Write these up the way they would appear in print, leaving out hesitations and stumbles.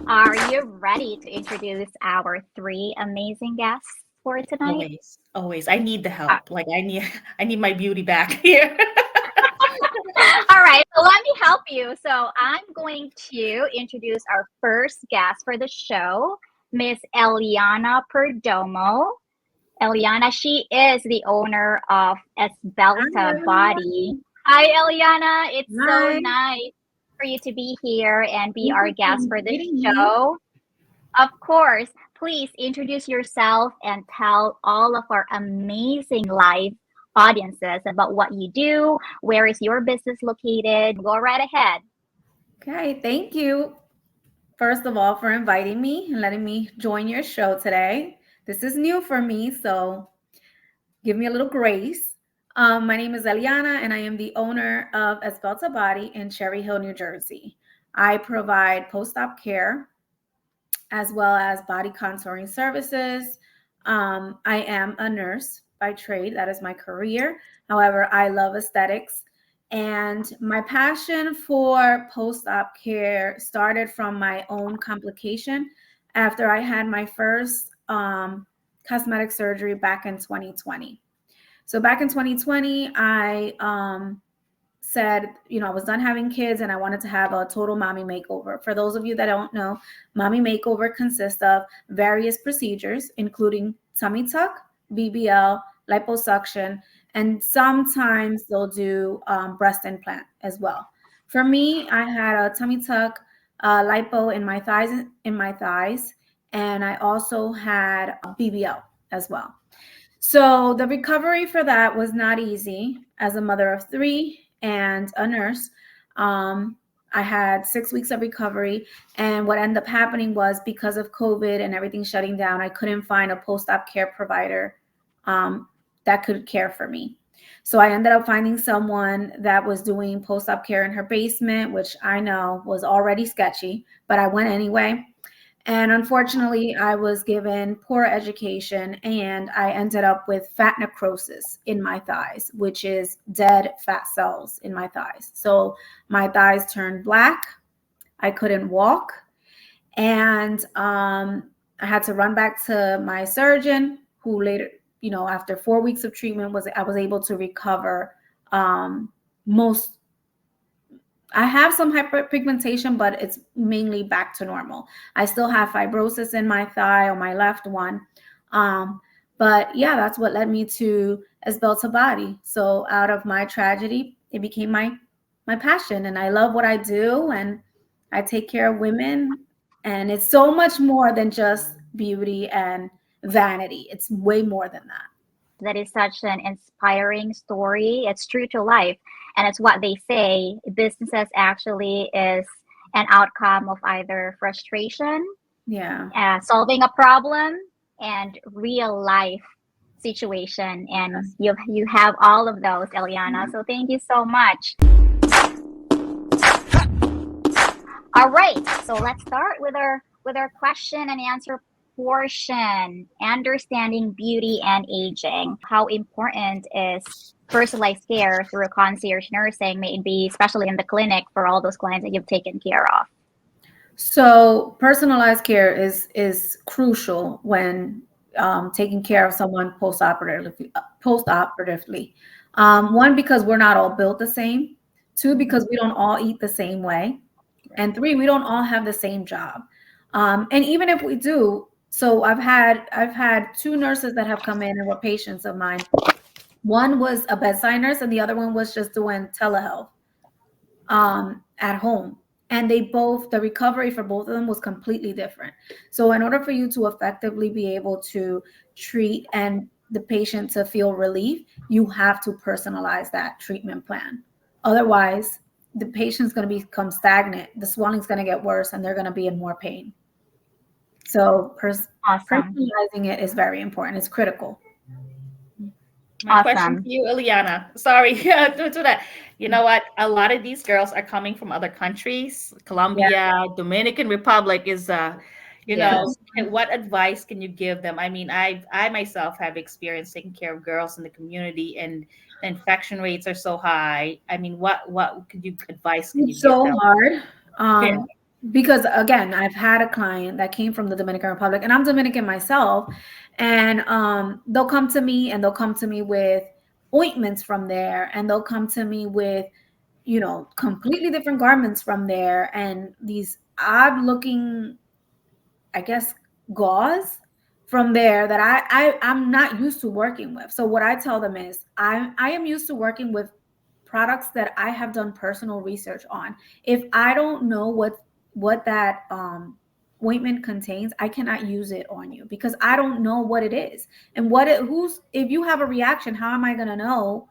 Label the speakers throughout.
Speaker 1: Are you ready to introduce our three amazing guests for tonight?
Speaker 2: Always, always. I need the
Speaker 1: Uh,
Speaker 2: help. Like I need I need my beauty back here.
Speaker 1: all right, so let me help you. So I'm going to introduce our first guest for the show, Miss Eliana Perdomo. Eliana, she is the owner of
Speaker 3: Hi,
Speaker 1: Esbelta
Speaker 3: everyone.
Speaker 1: Body. Hi, Eliana. It's so
Speaker 3: Hi.
Speaker 1: nice for you to be here and be
Speaker 3: Thank
Speaker 1: our
Speaker 3: you for
Speaker 1: guest for the
Speaker 3: inviting me.
Speaker 1: show. Of course, please introduce yourself and tell all of our amazing live audiences about what you do, where is your business located. Go right ahead.
Speaker 3: Okay, thank you, first of all, for inviting me and letting me join your show today. This is new for me, so give me a little grace. My name is Eliana, and I am the owner of Esbelta Body in Cherry Hill, New Jersey. I provide post-op care as well as body contouring services. I am a nurse by trade, that is my career. However, I love aesthetics. And my passion for post op care started from my own complication after I had my first cosmetic surgery back in 2020. So, back in 2020, I said, I was done having kids and I wanted to have a total mommy makeover. For those of you that don't know, mommy makeover consists of various procedures, including tummy tuck, BBL, liposuction, and sometimes they'll do breast implant as well. For me, I had a tummy tuck, lipo in my thighs, and I also had BBL as well. So the recovery for that was not easy. As a mother of three and a nurse, um, I had 6 weeks of recovery. And what ended up happening was because of COVID and everything shutting down, I couldn't find a post-op care provider um, that could care for me. So I ended up finding someone that was doing post-op care in her basement, which I know was already sketchy, but I went anyway. And unfortunately, I was given poor education and I ended up with fat necrosis in my thighs, which is dead fat cells in my thighs. So my thighs turned black. I couldn't walk. And I had to run back to my surgeon, who later, after 4 weeks of treatment, I was able to recover most. I have some hyperpigmentation, but it's mainly back to normal. I still have fibrosis in my thigh or my left one. But yeah, that's what led me to Esbelta Body. So out of my tragedy, it became my passion, and I love what I do, and I take care of women, and it's so much more than just beauty and vanity. It's way more than that.
Speaker 1: That is such an inspiring story. It's true to life. And it's what they say businesses actually is an outcome of either frustration,
Speaker 3: Yeah.
Speaker 1: solving a problem, and real life situation. And
Speaker 3: Yes.
Speaker 1: you have all of those, Eliana. So thank you so much. All right, so let's start with our question and answer portion. Understanding beauty and aging. How important is personalized care through concierge nursing, maybe especially in the clinic for all those clients that you've taken care of?
Speaker 3: So personalized care is crucial when taking care of someone postoperatively. Postoperatively, one, because we're not all built the same. Two, because we don't all eat the same way, and three, we don't all have the same job. And even if we do, so I've had two nurses that have come in and were patients of mine. One was a bedside nurse, and the other one was just doing telehealth at home. And the recovery for both of them was completely different. So in order for you to effectively be able to treat and the patient to feel relief, you have to personalize that treatment plan. Otherwise, the patient's going to become stagnant, the swelling's going to get worse, and they're going to be in more pain. So
Speaker 1: Awesome.
Speaker 3: personalizing it is very important. It's critical.
Speaker 2: My question
Speaker 1: Awesome.
Speaker 2: to you, Eliana. Sorry to that. You know what? A lot of these girls are coming from other countries.
Speaker 3: Yeah.
Speaker 2: Colombia, Dominican Republic is
Speaker 1: Yes.
Speaker 2: what advice can you give them? I mean, I myself have experience taking care of girls in the community, and the infection rates are so high. I mean, what could you advice can you
Speaker 3: It's
Speaker 2: give
Speaker 3: so
Speaker 2: them?
Speaker 3: hard.
Speaker 2: Yeah.
Speaker 3: because again, I've had a client that came from the Dominican Republic, and I'm Dominican myself, and they'll come to me and they'll come to me with ointments from there, and they'll come to me with, you know, completely different garments from there, and these odd looking, I guess, gauze from there that I'm not used to working with. So what I tell them is I am used to working with products that I have done personal research on. If I don't know what that ointment contains, I cannot use it on you because I don't know what it is. And who's, if you have a reaction, how am I going to know?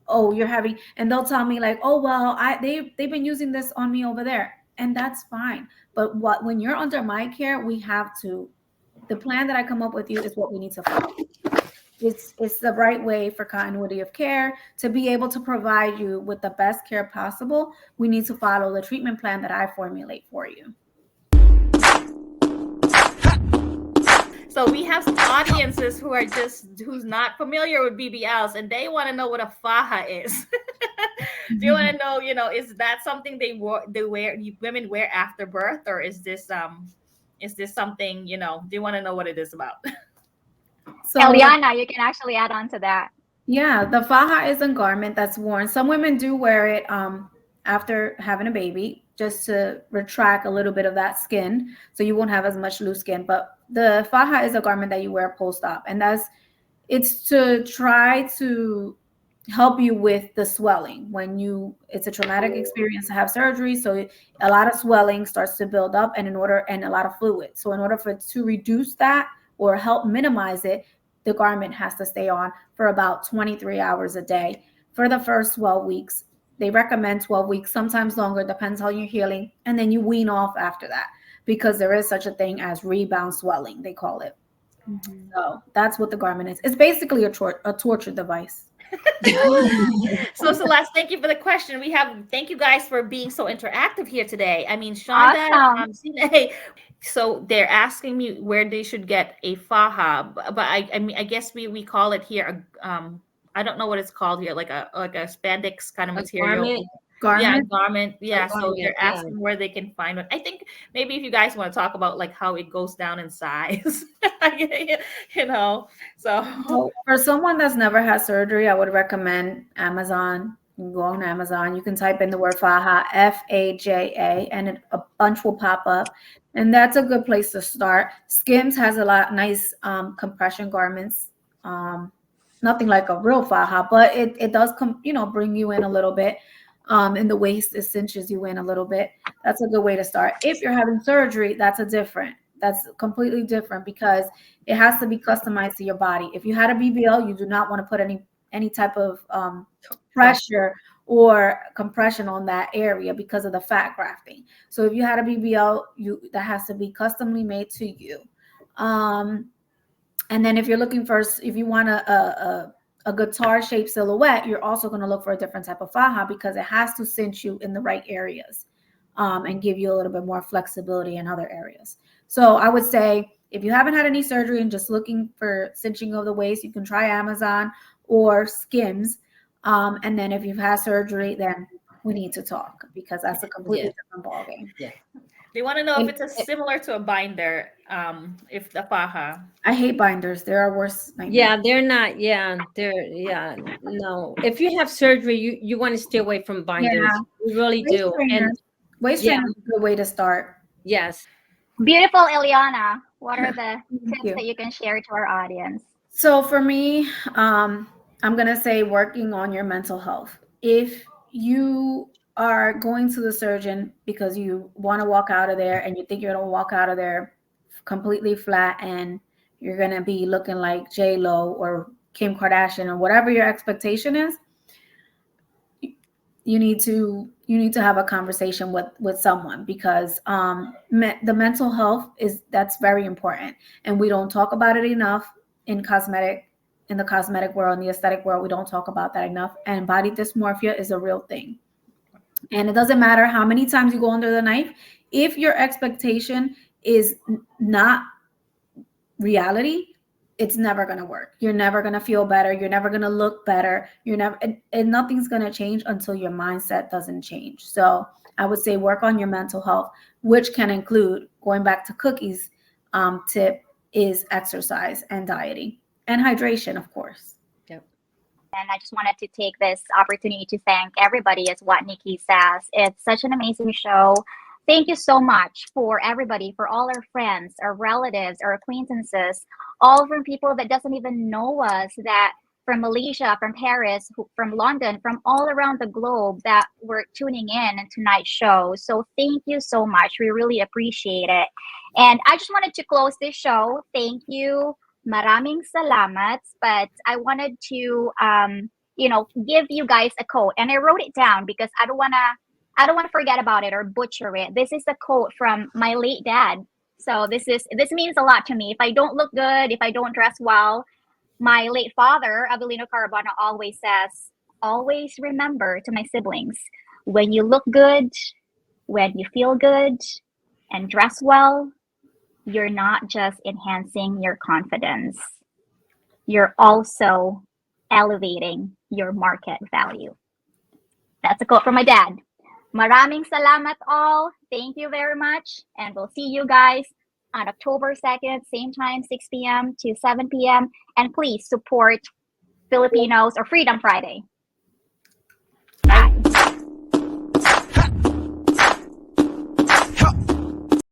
Speaker 3: Oh, you're having, and they'll tell me like, oh well, they've been using this on me over there, and that's fine. But when you're under my care, we have to, the plan that I come up with you is what we need to follow. It's the right way for continuity of care to be able to provide you with the best care possible. We need to follow the treatment plan that I formulate for you.
Speaker 2: So we have some audiences who's not familiar with BBLs, and they want to know what a faja is. Do you want to know, is that something women wear after birth, or is this something, do you want to know what it is about?
Speaker 1: So Eliana, you can actually add on to that.
Speaker 3: Yeah, the faja is a garment that's worn. Some women do wear it after having a baby, just to retract a little bit of that skin, so you won't have as much loose skin. But the faja is a garment that you wear post-op, and it's to try to help you with the swelling when it's a traumatic experience to have surgery. So a lot of swelling starts to build up, and a lot of fluid. So in order for it to reduce that or help minimize it, the garment has to stay on for about 23 hours a day for the first 12 weeks. They recommend 12 weeks, sometimes longer, depends how you're healing. And then you wean off after that, because there is such a thing as rebound swelling, they call it. Mm-hmm. So that's what the garment is. It's basically a torture device.
Speaker 2: So Celeste, thank you for the question. Thank you guys for being so interactive here today. I mean, Shonda,
Speaker 1: awesome.
Speaker 2: So they're asking me where they should get a faja, but I mean, I guess we call it here I don't know what it's called here, like a spandex kind of material. Garment. Yeah. So they're asking where they can find one. I think maybe if you guys want to talk about like how it goes down in size, So
Speaker 3: for someone that's never had surgery, I would recommend Amazon. You can go on Amazon. You can type in the word faja, FAJA, and a bunch will pop up. And that's a good place to start. Skims has a lot nice compression garments. Nothing like a real faja, but it does bring you in a little bit. In the waist, it cinches you in a little bit. That's a good way to start. If you're having surgery, that's completely different, because it has to be customized to your body. If you had a BBL, you do not want to put any type of pressure or compression on that area because of the fat grafting. So if you had a BBL, that has to be customly made to you. And then if you're looking if you want a guitar shaped silhouette, you're also going to look for a different type of faja, because it has to cinch you in the right areas and give you a little bit more flexibility in other areas. So I would say if you haven't had any surgery and just looking for cinching of the waist, you can try Amazon or Skims. And then if you've had surgery, then we need to talk, because that's a completely different ballgame.
Speaker 2: Yeah. They want to know if it's similar to a binder, if the faja.
Speaker 3: I hate binders. There are worse nightmares.
Speaker 4: Yeah, they're not. No. If you have surgery, you want to stay away from binders. You really do. And
Speaker 3: waist trainer is a good way to start.
Speaker 4: Yes.
Speaker 1: Beautiful, Eliana. What are the tips that you can share to our audience?
Speaker 3: So for me, I'm going to say working on your mental health. If you are going to the surgeon because you want to walk out of there and you think you're going to walk out of there completely flat and you're going to be looking like J-Lo or Kim Kardashian or whatever your expectation is, you need to have a conversation with someone, because the mental health that's very important, and we don't talk about it enough in the cosmetic world, in the aesthetic world. We don't talk about that enough, and body dysmorphia is a real thing. And it doesn't matter how many times you go under the knife. If your expectation is not reality, it's never going to work. You're never going to feel better. You're never going to look better. You're never, and nothing's going to change until your mindset doesn't change. So I would say work on your mental health, which can include, going back to Cookie's tip, is exercise and dieting and hydration, of course.
Speaker 4: Yep.
Speaker 1: And I just wanted to take this opportunity to thank everybody, as what Nikki says. It's such an amazing show. Thank you so much for everybody, for all our friends, our relatives, our acquaintances, all from people that doesn't even know us, that from Malaysia, from Paris, from London, from all around the globe that were tuning in tonight's show. So thank you so much. We really appreciate it. And I just wanted to close this show. Thank you. Maraming salamat. But I wanted to, give you guys a quote. And I wrote it down because I don't want to forget about it or butcher it. This is a quote from my late dad. So this means a lot to me. If I don't look good, if I don't dress well, my late father, Avelino Carabana, always says, always remember, to my siblings, when you look good, when you feel good and dress well, you're not just enhancing your confidence. You're also elevating your market value. That's a quote from my dad. Maraming salamat all. Thank you very much. And we'll see you guys on October 2nd, same time, 6 p.m. to 7 p.m. And please support Filipinos or Freedom Friday.